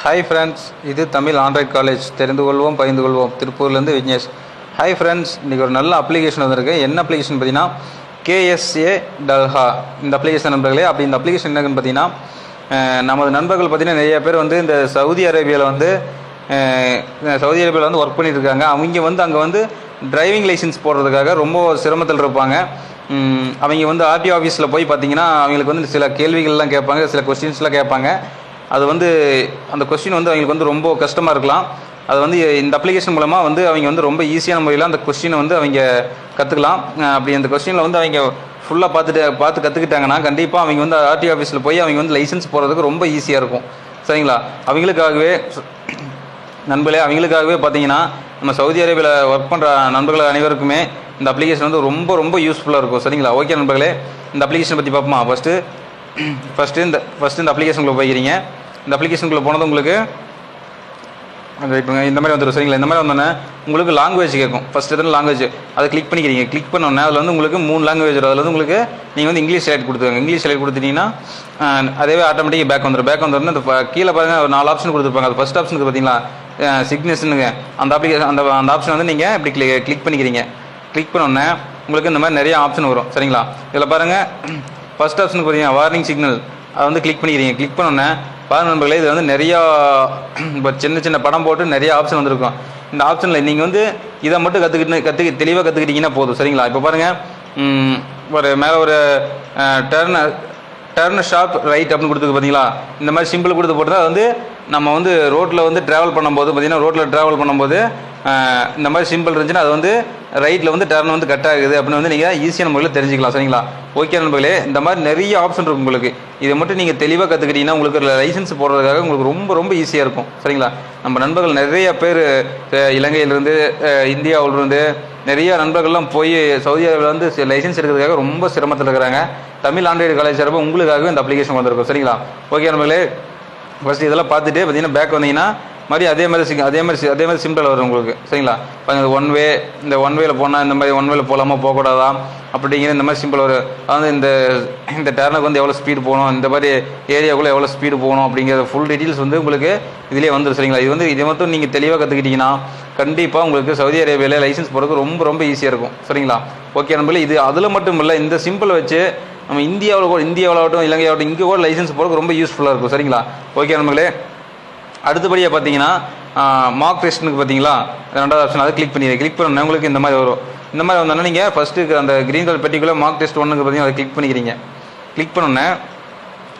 Hi friends, இது Tamil Android college. தெரிந்து கொள்வோம், பகிர்ந்து கொள்வோம். திருப்பூர்லேருந்து விக்னேஷ். ஹாய் ஃப்ரெண்ட்ஸ், இன்றைக்கி ஒரு நல்ல அப்ளிகேஷன் வந்திருக்கு. என்ன அப்ளிகேஷன் பார்த்தீங்கன்னா KSA டல்ஹா இந்த அப்ளிகேஷன் நண்பர்களே. அப்படி இந்த அப்ளிகேஷன் என்னன்னு பார்த்தீங்கன்னா, நமது நண்பர்கள் பார்த்தீங்கன்னா நிறைய பேர் வந்து இந்த சவுதி அரேபியாவில் வந்து ஒர்க் பண்ணிட்டு இருக்காங்க. அவங்க வந்து அங்கே வந்து டிரைவிங் லைசன்ஸ் போடுறதுக்காக ரொம்ப சிரமத்தில் இருப்பாங்க. அவங்க வந்து ஆர்டிஓ ஆஃபீஸில் போய் பார்த்தீங்கன்னா அவங்களுக்கு வந்து சில கேள்விகள்லாம் கேட்பாங்க, சில கொஸ்டின்ஸ்லாம் கேட்பாங்க. அது வந்து அந்த கொஸ்டின் வந்து அவங்களுக்கு வந்து ரொம்ப கஷ்டமாக இருக்கலாம். அது வந்து இந்த அப்ளிகேஷன் மூலமாக வந்து அவங்க வந்து ரொம்ப ஈஸியான முறையில் அந்த கொஸ்டினை வந்து அவங்க கற்றுக்கலாம். அப்படி அந்த கொஸ்டினில் வந்து அவங்க ஃபுல்லாக பார்த்து கற்றுக்கிட்டாங்கன்னா கண்டிப்பாக அவங்க வந்து ஆர்டிஓ ஆஃபீஸில் போய் அவங்க வந்து லைசன்ஸ் போடுறதுக்கு ரொம்ப ஈஸியாக இருக்கும். சரிங்களா? அவங்களுக்காகவே பார்த்தீங்கன்னா நம்ம சவுதி அரேபியாவில் ஒர்க் பண்ணுற நண்பர்கள் அனைவருக்குமே இந்த அப்ளிகேஷன் வந்து ரொம்ப ரொம்ப யூஸ்ஃபுல்லாக இருக்கும். சரிங்களா? ஓகே நண்பர்களே, இந்த அப்ளிகேஷன் பற்றி பார்ப்போமா? ஃபஸ்ட்டு இந்த அப்ளிகேஷனுக்குள்ளே போய்க்கிறீங்க. இந்த அப்ளிகேஷனுக்குள்ளே போனது உங்களுக்கு இப்போ இந்த மாதிரி வந்துடும். சரிங்களா? இந்த மாதிரி வந்தோன்னே உங்களுக்கு லாங்குவேஜ் கேட்கும். ஃபஸ்ட்டு எத்தனை லாங்குவேஜ் அதை கிளிக் பண்ணிக்கிறீங்க. கிளிக் பண்ணோன்னே அதில் வந்து உங்களுக்கு 3 லாங்குவேஜ் வரும். அதில் வந்து உங்களுக்கு நீங்கள் வந்து இங்கிலீஷ் செலக்ட் கொடுத்துருங்க. இங்கிலீஷ் செலக்ட் கொடுத்துட்டீங்கன்னா அதேவே ஆட்டோமேட்டிக்காக பேக் வந்துடும். இந்த கீழே பாருங்கள் ஒரு 4 ஆப்ஷன் கொடுத்துருப்பாங்க. அது ஃபஸ்ட் ஆப்ஷனுக்கு பார்த்தீங்களா சிக்னஸ்னுங்க. அந்த அப்ளிகேஷன் அந்த ஆப்ஷன் வந்து நீங்கள் இப்படி கிளிக் பண்ணிக்கிறீங்க. கிளிக் பண்ணோன்னே உங்களுக்கு இந்த மாதிரி நிறைய ஆப்ஷன் வரும். சரிங்களா? இதில் பாருங்கள், ஃபஸ்ட் ஆப்ஷனுக்கு பார்த்தீங்கன்னா வார்னிங் சிக்னல் அதை வந்து கிளிக் பண்ணிக்கிறீங்க. கிளிக் பண்ணோன்னே பாருங்க நண்பர்களே, இது வந்து நிறையா இப்போ சின்ன படம் போட்டு நிறைய ஆப்ஷன் வந்திருக்கும். இந்த ஆப்ஷனில் நீங்கள் வந்து இதை மட்டும் தெளிவாக கற்றுக்கிட்டிங்கன்னா போதும். சரிங்களா? இப்போ பாருங்கள், ஒரு மேலே ஒரு டர்ன் ஷார்ப் ரைட் அப்படின்னு கொடுத்துருக்கு பார்த்தீங்களா? இந்த மாதிரி சிம்பிள் கொடுத்து போட்டு அது வந்து நம்ம வந்து ரோட்டில் வந்து ட்ராவல் பண்ணும்போது பார்த்தீங்கன்னா ரோட்டில் பண்ணும்போது இந்த மாதிரி சிம்பிள் இருந்துச்சுன்னா அது வந்து ரைட்டில் வந்து டர்ன் வந்து கட் ஆகுது அப்படின்னு வந்து நீங்கள் ஈஸியான முறையில் தெரிஞ்சுக்கலாம். சரிங்களா? ஓகே நண்பர்களே, இந்த மாதிரி நிறைய ஆப்ஷன் இருக்கும் உங்களுக்கு. இதை மட்டும் நீங்கள் தெளிவாக கற்றுக்கிட்டீங்கன்னா உங்களுக்கு லைசன்ஸ் போடுறதுக்காக உங்களுக்கு ரொம்ப ரொம்ப ஈஸியாக இருக்கும். சரிங்களா? நம்ம நண்பர்கள் நிறைய பேர் இலங்கையிலேருந்து இந்தியாவிலிருந்து நிறைய நண்பர்கள்லாம் போய் சவுதி அரேபியாவில் வந்து லைசன்ஸ் எடுக்கிறதுக்காக ரொம்ப சிரமத்தில் இருக்கிறாங்க. தமிழ் ஆண்ட்ராய்டு காலேஜ் சார்பாக உங்களுக்காகவே இந்த அப்ளிகேஷன் வந்திருக்கும். சரிங்களா? ஓகே நண்பர்களே, ஃபஸ்ட்டு இதெல்லாம் பார்த்துட்டு பார்த்தீங்கன்னா பேக் வந்தீங்கன்னா மாதிரி அதே மாதிரி சிம்பிள் வரும் உங்களுக்கு. சரிங்களா? பாருங்கள், இந்த ஒன் வேல போனால் இந்த மாதிரி ஒன் வேல போகலாமா போகக்கூடாதா அப்படிங்கிற இந்த மாதிரி சிம்பிள் வரும். அதாவது இந்த டர்னுக்கு வந்து எவ்வளோ ஸ்பீடு போகணும், இந்த மாதிரி ஏரியாவுக்குள்ளே எவ்வளோ ஸ்பீடு போகணும் அப்படிங்கிற ஃபுல் டீட்டெயில்ஸ் வந்து உங்களுக்கு இதிலே வந்துடும். சரிங்களா? இதை மட்டும் நீங்கள் தெளிவாக கற்றுக்கிட்டிங்கன்னா கண்டிப்பாக உங்களுக்கு சவுதி அரேபியாவில் லைசன்ஸ் போடுறதுக்கு ரொம்ப ரொம்ப ஈஸியாக இருக்கும். சரிங்களா? ஓகே நண்பர்களே, இது அதில் மட்டும் இல்லை, இந்த சிம்பிள் வச்சு நம்ம இந்தியாவிலாகட்டும் இலங்கையாகட்டும் இங்கே கூட லைசன்ஸ் போடுறதுக்கு ரொம்ப யூஸ்ஃபுல்லாக இருக்கும். சரிங்களா? ஓகே நண்பர்களே, அடுத்தபடியாக பார்த்தீங்கன்னா மார்க் டெஸ்ட்டுக்கு பார்த்தீங்களா 2வது ஆப்ஷன் அதை கிளிக் பண்ணோன்னா உங்களுக்கு இந்த மாதிரி வரும். இந்த மாதிரி வந்தோன்னா நீங்கள் ஃபஸ்ட்டு அந்த க்ரீன் கலர் பெட்டிக்குள்ளே மார்க் டெஸ்ட் 1க்கு பார்த்தீங்கன்னா அதை கிளிக் பண்ணிக்கிறீங்க. கிளிக் பண்ணோன்னே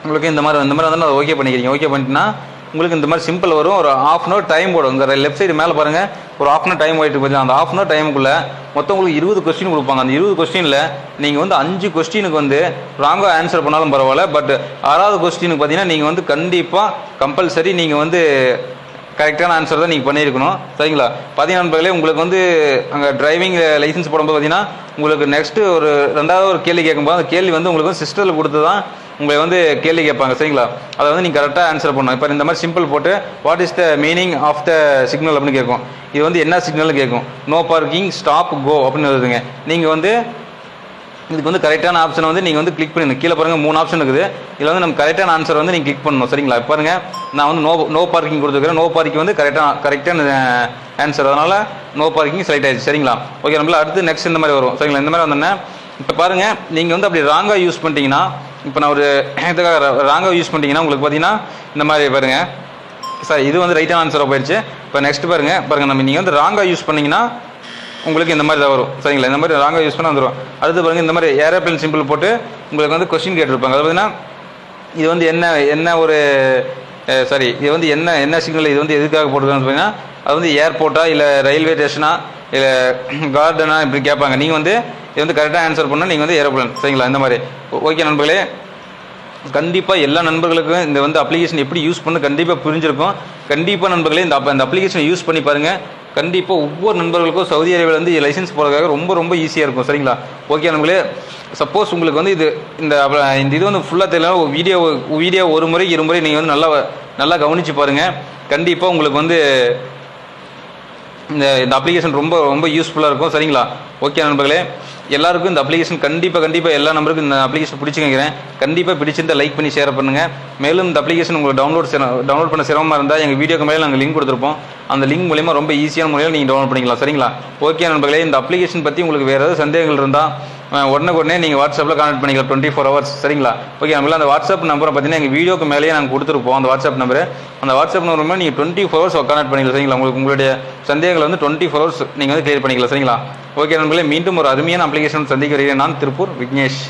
உங்களுக்கு இந்த மாதிரி வந்தோன்னா அதை ஓகே பண்ணிக்கிறீங்க. ஓகே பண்ணிட்டுனா உங்களுக்கு இந்த மாதிரி சிம்பிள் வரும். ஒரு 1/2 hour டைம் போடும். உங்கள் லெஃப்ட் சைடு மேலே பாருங்கள், ஒரு 1/2 hour டைம் போயிட்டு பார்த்தீங்கன்னா அந்த 1/2 hour டைமுக்குள்ளே மொத்தம் உங்களுக்கு 20 கொஸ்டின் கொடுப்பாங்க. அந்த 20 கொஸ்டினில் நீங்கள் வந்து 5 கொஸ்டினுக்கு வந்து ராங்காக ஆன்சர் பண்ணாலும் பரவாயில்ல. பட் 6வது கொஸ்டினுக்கு பார்த்தீங்கன்னா நீங்கள் வந்து கண்டிப்பாக கம்பல்சரி நீங்கள் வந்து கரெக்டான ஆன்சர் தான் நீங்கள் பண்ணியிருக்கணும். சரிங்களா? பார்த்தீங்கன்னா நண்பர்களே, உங்களுக்கு வந்து அங்கே டிரைவிங் லைசன்ஸ் போடும்போது பார்த்தீங்கன்னா உங்களுக்கு நெக்ஸ்ட்டு ஒரு 2வது ஒரு கேள்வி கேட்கும்போது அந்த கேள்வி வந்து உங்களுக்கு வந்து சிஸ்டத்தில் கொடுத்து தான் உங்களை வந்து கேள்வி கேட்பாங்க. சரிங்களா? அதை வந்து நீங்கள் கரெக்டாக ஆன்சர் பண்ணணும். இப்போ இந்த மாதிரி சிம்பிள் போட்டு what is the meaning of the signal அப்படின்னு கேட்கும். இது வந்து என்ன சிக்னல்னு கேட்கும். நோ பார்க்கிங், ஸ்டாப், கோ அப்படின்னு எழுதுங்க. நீங்கள் வந்து இதுக்கு வந்து கரெக்டான ஆப்ஷனை வந்து நீங்கள் வந்து கிளிக் பண்ணணும். கீழே பாருங்கள் 3 ஆப்ஷன் இருக்குது. இதில் வந்து நம்ம கரெக்டான ஆன்சர் வந்து நீங்கள் கிளிக் பண்ணணும். சரிங்களா? பாருங்கள், நான் வந்து நோ பார்க்கிங் கொடுத்துருக்கிறேன். நோ பார்க்கிங் வந்து கரெக்டான ஆன்சர், அதனால் நோ பார்க்கிங் செலக்ட் ஆயிடுச்சு. சரிங்களா? ஓகே நம்மள அடுத்து நெக்ஸ்ட் இந்த மாதிரி வரும். சரிங்களா? இந்த மாதிரி வந்தோன்னே இப்போ பாருங்கள், நீங்கள் வந்து அப்படி ராங்காக யூஸ் பண்ணிட்டீங்கன்னா, இப்போ நான் ஒரு இதுக்காக ராங்காக யூஸ் பண்ணிட்டீங்கன்னா உங்களுக்கு பார்த்தீங்கன்னா இந்த மாதிரி பாருங்கள், சார் இது வந்து ரைட்டான ஆன்சராக போயிடுச்சு. இப்போ நெக்ஸ்ட் பாருங்கள் நீங்கள் வந்து ராங்காக யூஸ் பண்ணிங்கன்னா உங்களுக்கு இந்த மாதிரி தான் வரும். சரிங்களா? இந்த மாதிரி ராங்காக யூஸ் பண்ண வந்துடும். அடுத்து பாருங்கள், இந்த மாதிரி ஏரோப்ளேன் சிம்பிள் போட்டு உங்களுக்கு வந்து கொஸ்டின் கேட்டிருப்பாங்க. அது பார்த்தீங்கன்னா இது வந்து இது வந்து என்ன சிக்னல், இது வந்து எதுக்காக போட்டுருக்காங்கன்னு பார்த்தீங்கன்னா அது வந்து ஏர்போர்ட்டா இல்லை ரயில்வே ஸ்டேஷனா இல்லை கார்டனா இப்படி கேட்பாங்க. நீங்கள் வந்து இது வந்து கரெக்டாக ஆன்சர் பண்ணால் நீங்கள் வந்து ஏரோப்ளேன். சரிங்களா? இந்த மாதிரி. ஓகே நண்பர்களே, கண்டிப்பாக எல்லா நண்பர்களுக்கும் இந்த வந்து அப்ளிகேஷன் எப்படி யூஸ் பண்ண கண்டிப்பாக புரிஞ்சிருக்கும். கண்டிப்பாக நண்பர்களே இந்த அப்ளிகேஷனை யூஸ் பண்ணி பாருங்கள். கண்டிப்பாக ஒவ்வொரு நண்பர்களுக்கும் சவுதி அரேபியாவில் வந்து லைசன்ஸ் போடுறதுக்காக ரொம்ப ரொம்ப ஈஸியாக இருக்கும். சரிங்களா? ஓகே நண்பர்களே, சப்போஸ் உங்களுக்கு வந்து இது வந்து ஃபுல்லாக தெரியல, வீடியோ ஒரு முறை 2 முறை நீங்கள் வந்து நல்லா கவனித்து பாருங்கள். கண்டிப்பாக உங்களுக்கு வந்து இந்த அப்ளிகேஷன் ரொம்ப ரொம்ப யூஸ்ஃபுல்லாக இருக்கும். சரிங்களா? ஓகே நண்பர்களே, எல்லாருக்கும் இந்த அப்ளிகேஷன் கண்டிப்பாக எல்லா நம்பருக்கும் இந்த அப்ளிகேஷன் பிடிச்சிக்கிறேன். கண்டிப்பாக பிடிச்சிருந்தால் லைக் பண்ணி ஷேர் பண்ணுங்கள். மேலும் இந்த அப்ளிகேஷன் உங்களுக்கு டவுன்லோட் பண்ண சிரமமாக இருந்தால் எங்கள் வீடியோக்கு மேலே நாங்கள் லிங்க் கொடுத்துருப்போம். அந்த லிங்க் மூலிமா ரொம்ப ஈஸியான முறையில் நீங்கள் டவுன்லோட் பண்ணிக்கலாம். சரிங்களா? ஓகே நண்பர்களே, இந்த அப்ளிகேஷன் பற்றி உங்களுக்கு வேறு ஏதாவது சந்தேகங்கள் இருந்தால் உடனே நீங்கள் வாட்ஸ்அப்பில் கான்டாக்ட் பண்ணிக்கலாம் 24 hours. சரிங்களா? ஓகே நம்மள அந்த வாட்ஸ்அப் நம்பரை பார்த்தீங்கன்னா எங்கள் வீடியோக்கு மேலேயே நாங்கள் கொடுத்துருப்போம். அந்த வாட்ஸ்அப் நம்பர் மூலமாக நீங்கள் 24 hours கான்டாக்ட் பண்ணிக்கலாம். சரிங்களா? உங்களுடைய சந்தேகங்களை வந்து 24 hours நீங்கள் வந்து கிளியர் பண்ணிக்கலாம். சரிங்களா? ஓகே நண்பர்களே, மீண்டும் ஒரு அருமையான அப்ளிகேஷன் சந்திக்க வருகிறேன். நான் திருப்பூர் விக்னேஷ்.